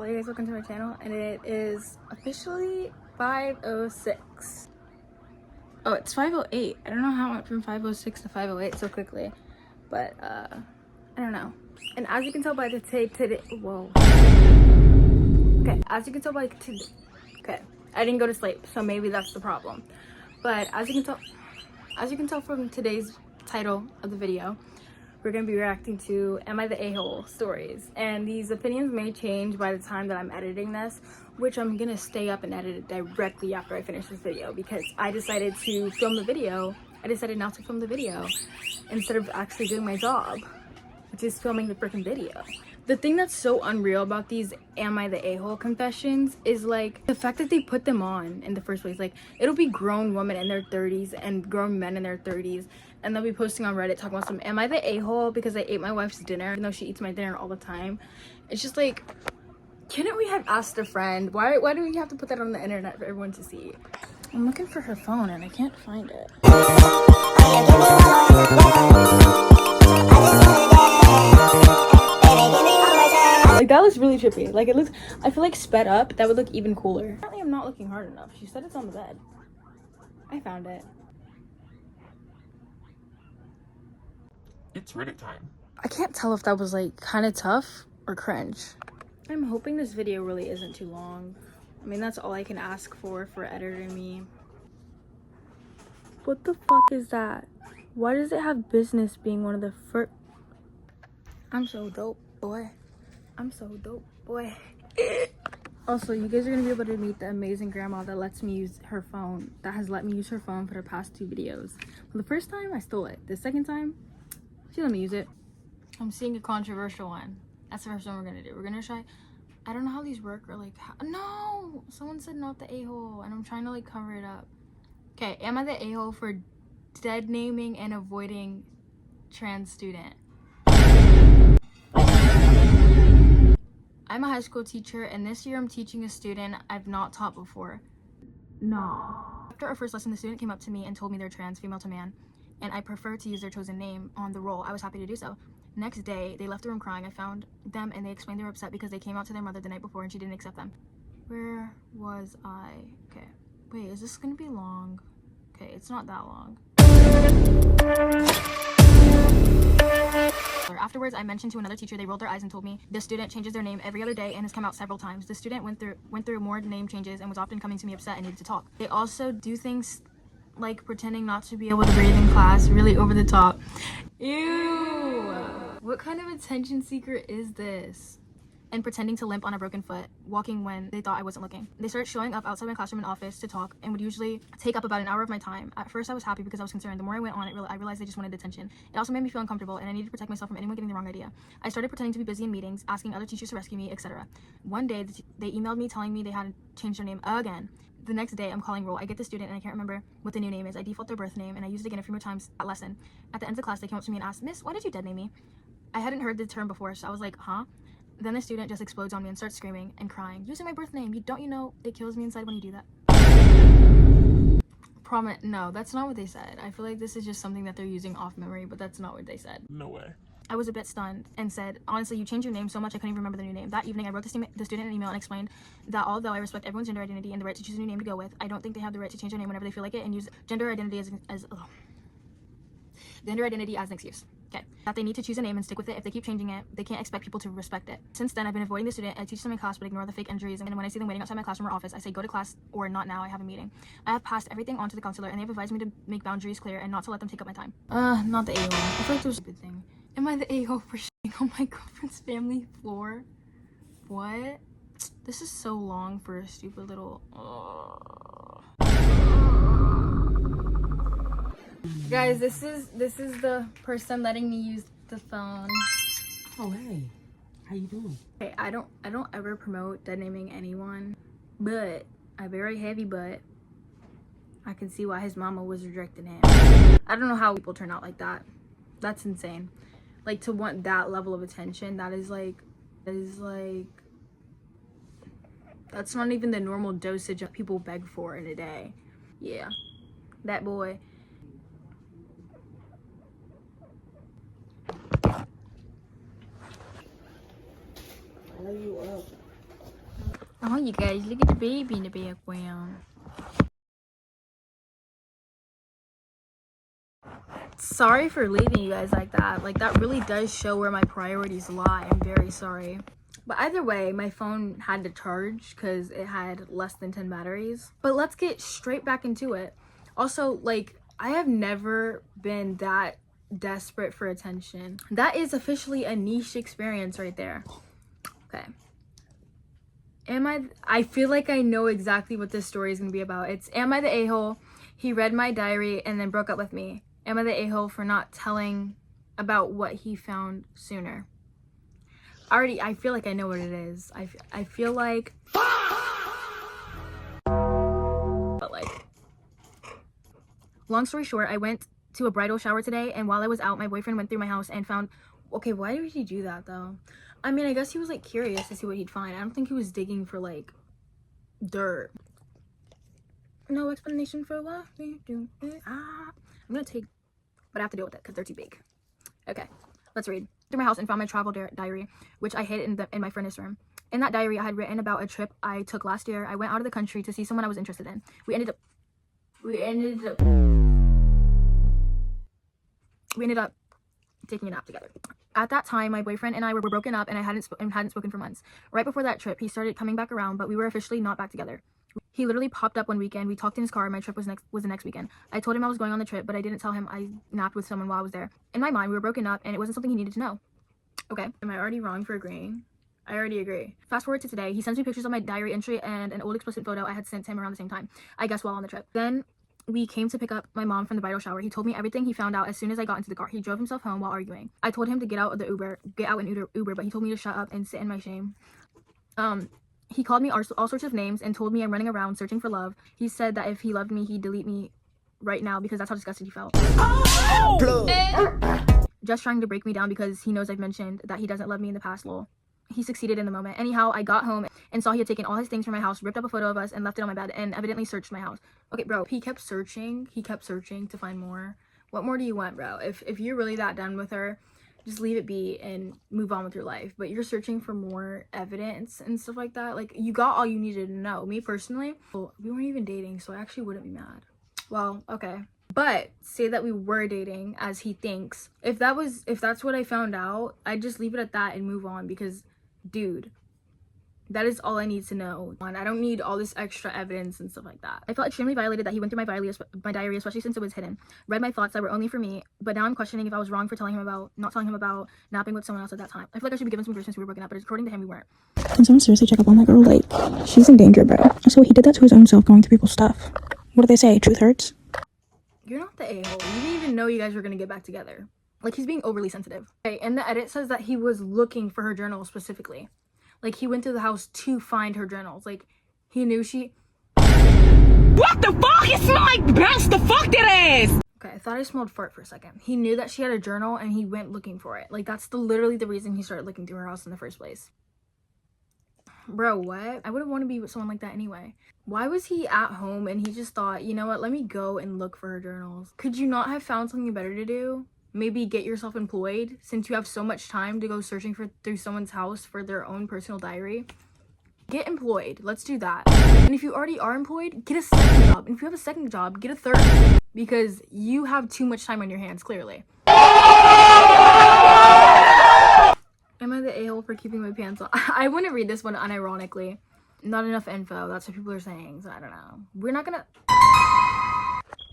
Hey guys, welcome to my channel, and it is officially 5:06. Oh, it's 5:08. I don't know how it went from 5:06 to 5:08 so quickly, but I don't know. And as you can tell by the today, whoa. Okay, as you can tell by today, okay, I didn't go to sleep, so maybe that's the problem. But as you can tell from today's title of the video, we're going to be reacting to Am I the A-hole stories, and these opinions may change by the time that I'm editing this, which I'm going to stay up and edit it directly after I finish this video, because I decided to film the video. I decided not to film the video instead of actually doing my job, which is filming the freaking video. The thing that's so unreal about these Am I the A-hole confessions is like the fact that they put them on in the first place. Like, it'll be grown women in their 30s and grown men in their 30s, and they'll be posting on Reddit talking about some Am I the A-hole because I ate my wife's dinner, even though she eats my dinner all the time. It's just like, couldn't we have asked a friend? Why do we have to put that on the internet for everyone to see? I'm looking for her phone and I can't find it. Like, that looks really trippy. Like, it looks, I feel like sped up, that would look even cooler. Apparently I'm not looking hard enough. She said it's on the bed. I found it. It's Reddit time. I can't tell if that was like kind of tough or cringe. I'm hoping this video really isn't too long. I mean, that's all I can ask for editing me. What the fuck is that? Why does it have business being one of the first? I'm so dope, boy. I'm so dope, boy. Also, you guys are gonna be able to meet the amazing grandma that lets me use her phone, that has let me use her phone for the past 2 videos. Well, the first time I stole it. The second time, she let me use it. I'm seeing a controversial one. That's the first one we're gonna do. We're gonna try, I don't know how these work, or like, no! Someone said not the a-hole, and I'm trying to like cover it up. Okay, am I the a-hole for dead naming and avoiding trans student? I'm a high school teacher, and this year I'm teaching a student I've not taught before. No. After our first lesson, the student came up to me and told me they're trans, female to man, and I prefer to use their chosen name on the roll. I was happy to do so. Next day, they left the room crying. I found them, and they explained they were upset because they came out to their mother the night before and she didn't accept them. Where was I? Okay. Wait, is this gonna be long? Okay, it's not that long. Afterwards, I mentioned to another teacher. They rolled their eyes and told me this student changes their name every other day and has come out several times. The student went through more name changes and was often coming to me upset and needed to talk. They also do things like pretending not to be able to breathe in class, really over the top. Ew! What kind of attention seeker is this? And pretending to limp on a broken foot, walking when they thought I wasn't looking. They started showing up outside my classroom and office to talk and would usually take up about an hour of my time. At first I was happy because I was concerned. The more I went on, I realized they just wanted attention. It also made me feel uncomfortable, and I needed to protect myself from anyone getting the wrong idea. I started pretending to be busy in meetings, asking other teachers to rescue me, etc. One day, they emailed me telling me they had changed their name again. The next day, I'm calling roll. I get the student and I can't remember what the new name is. I default their birth name and I use it again a few more times at lesson. At the end of the class, they came up to me and asked, "Miss, why did you dead name me?" I hadn't heard the term before, so I was like, huh? Then the student just explodes on me and starts screaming and crying. "Using my birth name, don't you know it kills me inside when you do that?" No, that's not what they said. I feel like this is just something that they're using off memory, but that's not what they said. No way. I was a bit stunned and said, "Honestly, you changed your name so much I couldn't even remember the new name." That evening, I wrote the student an email and explained that although I respect everyone's gender identity and the right to choose a new name to go with, I don't think they have the right to change their name whenever they feel like it and use gender identity as an excuse. Okay, that they need to choose a name and stick with it. If they keep changing it, they can't expect people to respect it. Since then, I've been avoiding the student. I teach them in class but ignore the fake injuries, and when I see them waiting outside my classroom or office, I say go to class or not now, I have a meeting. I have passed everything on to the counselor, and they've advised me to make boundaries clear and not to let them take up my time. Not the a-hole. I feel like there was a good thing. Am I the a-hole for shitting on my girlfriend's family floor? What? This is so long for a stupid little... Guys, this is the person letting me use the phone. Oh, hey, how you doing? Okay, I don't ever promote dead naming anyone, but a very heavy butt. I can see why his mama was rejecting him. I don't know how people turn out like that. That's insane. Like, to want that level of attention, that's not even the normal dosage of people beg for in a day. Yeah, that boy. Why are you up? Oh, you guys, look at the baby in the background. Sorry for leaving you guys like that. Like, that really does show where my priorities lie. I'm very sorry. But either way, my phone had to charge because it had less than 10 batteries. But let's get straight back into it. Also, like, I have never been that desperate for attention. That is officially a niche experience right there. Okay. I feel like I know exactly what this story is gonna be about. It's, am I the a-hole? He read my diary and then broke up with me. Am I the a-hole for not telling about what he found sooner? I feel like I know what it is. I feel like, but like, long story short, I went to a bridal shower today, and while I was out, my boyfriend went through my house and found, okay, why did he do that though? I mean, I guess he was like curious to see what he'd find. I don't think he was digging for like dirt. No explanation for what we do. I'm gonna take, but I have to deal with it because they're too big. Okay, let's read. Through my house and found my travel diary, which I hid in my furnace room. In that diary, I had written about a trip I took last year. I went out of the country to see someone I was interested in. We ended up taking a nap together. At that time, my boyfriend and I were broken up, and I hadn't spoken for months. Right before that trip, he started coming back around, but we were officially not back together. He literally popped up one weekend. We talked in his car, and my trip was the next weekend. I told him I was going on the trip, but I didn't tell him I napped with someone while I was there. In my mind, we were broken up, and it wasn't something he needed to know. Okay, am I already wrong for agreeing? I already agree. Fast forward to today, he sends me pictures of my diary entry and an old explicit photo I had sent him around the same time, I guess while on the trip. Then we came to pick up my mom from the bridal shower. He told me everything he found out as soon as I got into the car. He drove himself home while arguing. I told him to get out an Uber, but he told me to shut up and sit in my shame. He called me all sorts of names and told me I'm running around searching for love. He said that if he loved me, he'd delete me right now because that's how disgusted he felt. Just trying to break me down because he knows I've mentioned that he doesn't love me in the past, lol. He succeeded in the moment. Anyhow, I got home and saw he had taken all his things from my house, ripped up a photo of us, and left it on my bed, and evidently searched my house. Okay, bro, he kept searching to find more. What more do you want, bro? If you're really that done with her, just leave it be and move on with your life. But you're searching for more evidence and stuff like that. Like, you got all you needed to know. Me personally, well, we weren't even dating, so I actually wouldn't be mad. Well, okay. But say that we were dating as he thinks. If that's what I found out, I'd just leave it at that and move on because, dude, that is all I need to know. I don't need all this extra evidence and stuff like that. I felt extremely violated that he went through my diary, especially since it was hidden. Read my thoughts that were only for me, but now I'm questioning if I was wrong for not telling him about napping with someone else at that time. I feel like I should be given some grace since we were broken up, but according to him, we weren't. Can someone seriously check up on that girl? Like, she's in danger, bro. So he did that to his own self, going through people's stuff. What do they say? Truth hurts? You're not the a-hole. You didn't even know you guys were gonna get back together. Like, he's being overly sensitive. Okay, and the edit says that he was looking for her journal specifically. Like, he went through the house to find her journals. Like, he knew she... What the fuck? It smell like bounce the fuck that ass! Okay, I thought I smelled fart for a second. He knew that she had a journal and he went looking for it. Like, that's literally the reason he started looking through her house in the first place. Bro, what? I wouldn't want to be with someone like that anyway. Why was he at home and he just thought, you know what, let me go and look for her journals? Could you not have found something better to do? Maybe get yourself employed since you have so much time to go searching through someone's house for their own personal diary. Get employed. Let's do that. And if you already are employed, get a second job. And if you have a second job, get a third. Because you have too much time on your hands, clearly. Am I the a-hole for keeping my pants on? I want to read this one unironically. Not enough info. That's what people are saying. So I don't know. We're not gonna...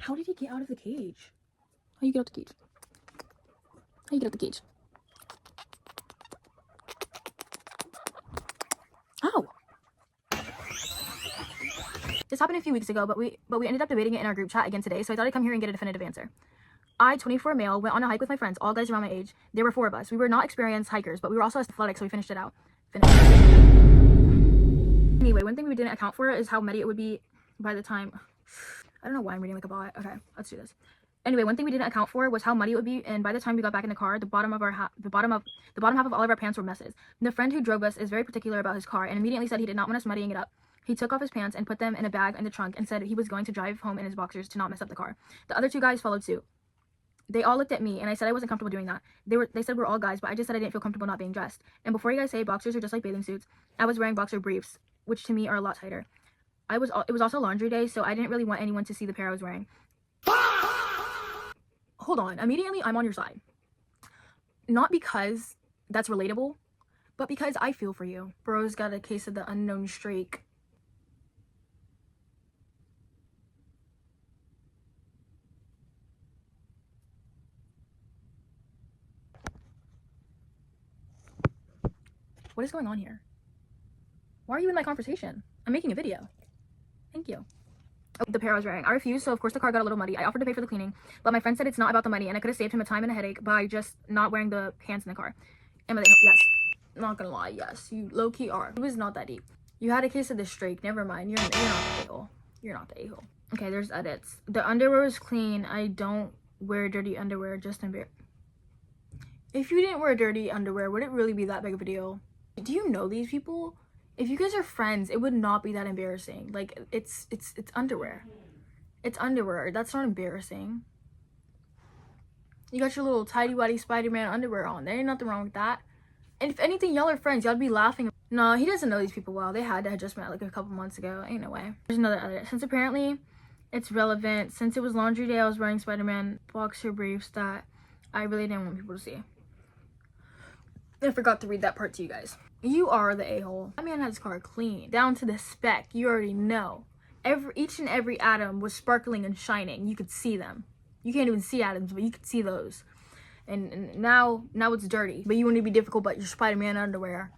How did he get out of the cage? How you get out the cage? How you get out the cage? Oh. This happened a few weeks ago, but we ended up debating it in our group chat again today, so I thought I'd come here and get a definitive answer. I, 24 male, went on a hike with my friends, all guys around my age. There were 4 of us. We were not experienced hikers, but we were also athletic, so we finished it out. Anyway, one thing we didn't account for is how muddy it would be by the time... I don't know why I'm reading like a bot. Okay, let's do this. Anyway, one thing we didn't account for was how muddy it would be, and by the time we got back in the car, the bottom half of all of our pants were messes. And the friend who drove us is very particular about his car and immediately said he did not want us muddying it up. He took off his pants and put them in a bag in the trunk and said he was going to drive home in his boxers to not mess up the car. The other 2 guys followed suit. They all looked at me and I said I wasn't comfortable doing that. They said we're all guys, but I just said I didn't feel comfortable not being dressed. And before you guys say boxers are just like bathing suits, I was wearing boxer briefs which to me are a lot tighter. It was also laundry day, so I didn't really want anyone to see the pair I was wearing. Hold on, immediately I'm on your side. Not because that's relatable, but because I feel for you. Bro's got a case of the unknown streak. What is going on here? Why are you in my conversation? I'm making a video. Thank you. Oh, the pair I was wearing. I refused, so of course the car got a little muddy. I offered to pay for the cleaning, but my friend said it's not about the money, and I could have saved him a time and a headache by just not wearing the pants in the car. Am I the yes? Not gonna lie, yes. You low-key are. It was not that deep. You had a case of the streak. Never mind. You're not the a-hole. You're not the a-hole. Okay, there's edits. The underwear was clean. I don't wear dirty underwear. Just embarrassed. If you didn't wear dirty underwear, would it really be that big of a deal? Do you know these people? If you guys are friends, it would not be that embarrassing. Like, it's underwear. It's underwear. That's not embarrassing. You got your little tidy-whitey Spider-Man underwear on. There ain't nothing wrong with that. And if anything, y'all are friends. Y'all be laughing. No, he doesn't know these people well. They had to have just met like a couple months ago. Ain't no way. There's another edit. Since apparently it's relevant, since it was laundry day, I was wearing Spider-Man boxer briefs that I really didn't want people to see. I forgot to read that part to you guys. You are the a-hole. That man had his car clean, down to the spec. You already know. Each and every atom was sparkling and shining. You could see them. You can't even see atoms, but you could see those. And now it's dirty. But you want to be difficult about your Spider-Man underwear.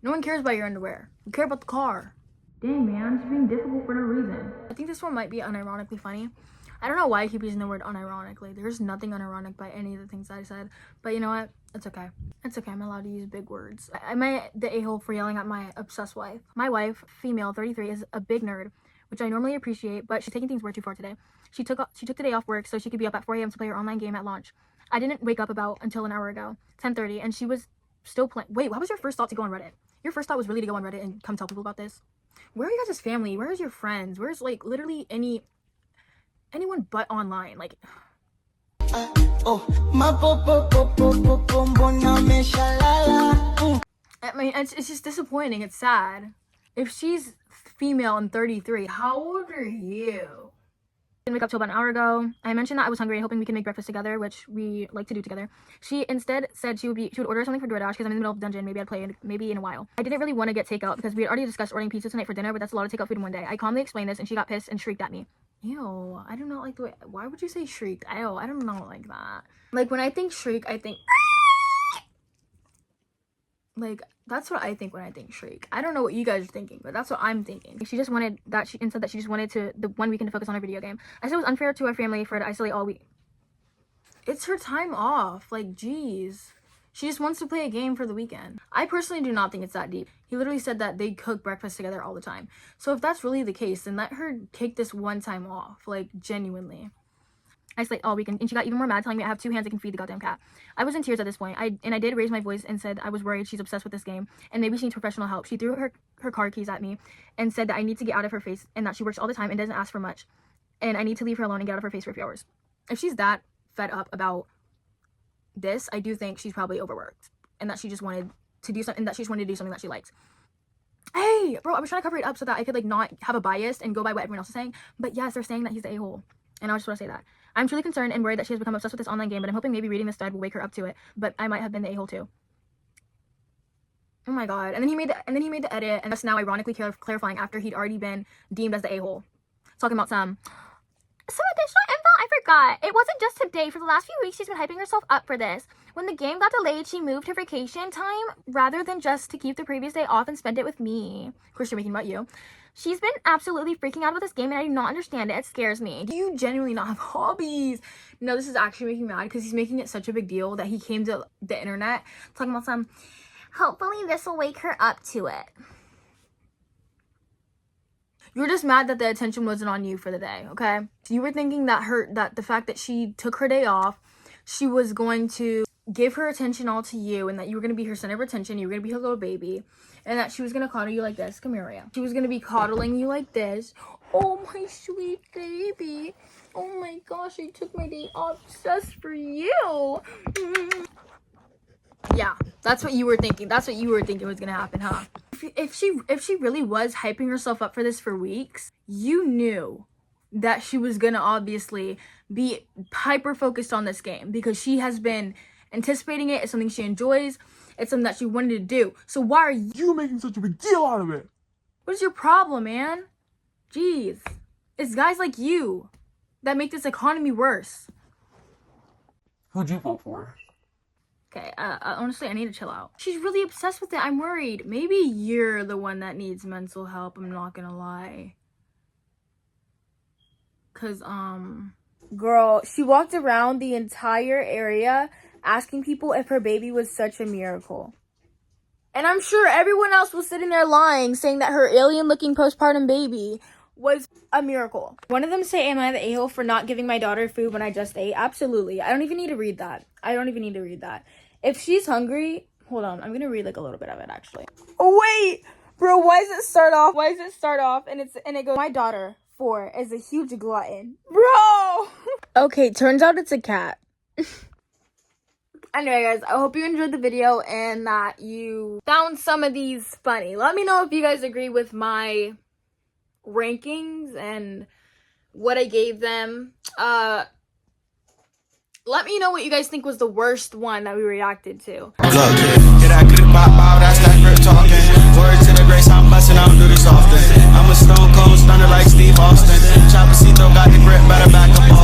No one cares about your underwear. You care about the car. Dang, man, I'm just being difficult for no reason. I think this one might be unironically funny. I don't know why I keep using the word unironically. There's nothing unironic by any of the things I said. But you know what? It's okay. It's okay. I'm allowed to use big words. Am I the a-hole for yelling at my obsessed wife? My wife, female, 33, is a big nerd, which I normally appreciate, but she's taking things way too far today. She took the day off work so she could be up at 4 a.m. to play her online game at launch. I didn't wake up until an hour ago, 10:30, and she was still playing. Wait, what was your first thought to go on Reddit? Your first thought was really to go on Reddit and come tell people about this? Where are you guys' family? Where's your friends? Where's like literally anyone but online? Like, I mean, it's just disappointing. It's sad. If she's female and 33, how old are you? Didn't wake up till about an hour ago. I mentioned that I was hungry and hoping we can make breakfast together, which we like to do together. She instead said she would order something for DoorDash because I'm in the middle of dungeon. Maybe I'd play maybe in a while. I didn't really want to get takeout because we had already discussed ordering pizza tonight for dinner, but that's a lot of takeout food in one day. I calmly explained this and she got pissed and shrieked at me. Ew, I do not like the way. Why would you say shrieked? Ew, I don't know like that. Like when I think shriek, I think. Like, that's what I think when I think shriek. I don't know what you guys are thinking, but that's what I'm thinking. She just wanted that, and said that she just wanted the one weekend to focus on her video game. I said it was unfair to our family for her to isolate all week. It's her time off. Like, geez. She just wants to play a game for the weekend. I personally do not think it's that deep. He literally said that they cook breakfast together all the time. So if that's really the case, then let her take this one time off. Like, genuinely. I slept all weekend, and she got even more mad, telling me I have 2 hands I can feed the goddamn cat. I was in tears at this point. I did raise my voice and said I was worried she's obsessed with this game, and maybe she needs professional help. She threw her car keys at me and said that I need to get out of her face, and that she works all the time and doesn't ask for much, and I need to leave her alone and get out of her face for a few hours. If she's that fed up about this, I do think she's probably overworked, and that she just wanted to do something, that she likes. Hey, bro, I was trying to cover it up so that I could like not have a bias and go by what everyone else is saying, but yes, they're saying that he's the a-hole, and I just want to say that. I'm truly concerned and worried that she has become obsessed with this online game, but I'm hoping maybe reading this thread will wake her up to it. But I might have been the a-hole too. Oh my god. And then he made the edit, and that's now ironically clarifying after he'd already been deemed as the a-hole. Talking about some additional info I forgot. It wasn't just today. For the last few weeks, she's been hyping herself up for this. When the game got delayed, she moved her vacation time rather than just to keep the previous day off and spend it with me. Of course, you're making about you. She's been absolutely freaking out about this game, and I do not understand it. It scares me. Do you genuinely not have hobbies? No, this is actually making me mad because he's making it such a big deal that he came to the internet talking about some, hopefully this will wake her up to it. You're just mad that the attention wasn't on you for the day, okay? So you were thinking that the fact that she took her day off, she was going to give her attention all to you, and that you were going to be her center of attention, you were going to be her little baby, and that she was going to coddle you like this. Come here, Maria. She was going to be coddling you like this. Oh, my sweet baby. Oh my gosh, I took my day off just for you. Yeah, that's what you were thinking. That's what you were thinking was gonna happen, huh? If she really was hyping herself up for this for weeks, you knew that she was gonna obviously be hyper focused on this game because she has been anticipating it. It's something she enjoys. It's something that she wanted to do. So why are you making such a big deal out of it? What is your problem, man? Jeez. It's guys like you that make this economy worse. Who'd you vote for? Okay, honestly, I need to chill out. She's really obsessed with it. I'm worried. Maybe you're the one that needs mental help. I'm not gonna lie. Cause, girl, she walked around the entire area asking people if her baby was such a miracle. And I'm sure everyone else was sitting there lying, saying that her alien-looking postpartum baby was a miracle. One of them say, am I the a-hole for not giving my daughter food when I just ate? Absolutely. I don't even need to read that. If she's hungry, hold on. I'm gonna read like a little bit of it actually. Oh wait, bro, why does it start off and it goes, my daughter, 4, is a huge glutton. Bro! Okay, turns out it's a cat. Anyway, guys, I hope you enjoyed the video and that you found some of these funny. Let me know if you guys agree with my rankings and what I gave them. Let me know what you guys think was the worst one that we reacted to. Look, get that grip, pop, that's that grip talking. Word to the grace, I'm busting, I don't do this often. I'm a stone cold stunner like Steve Austin. Chopper got the grip, better back up.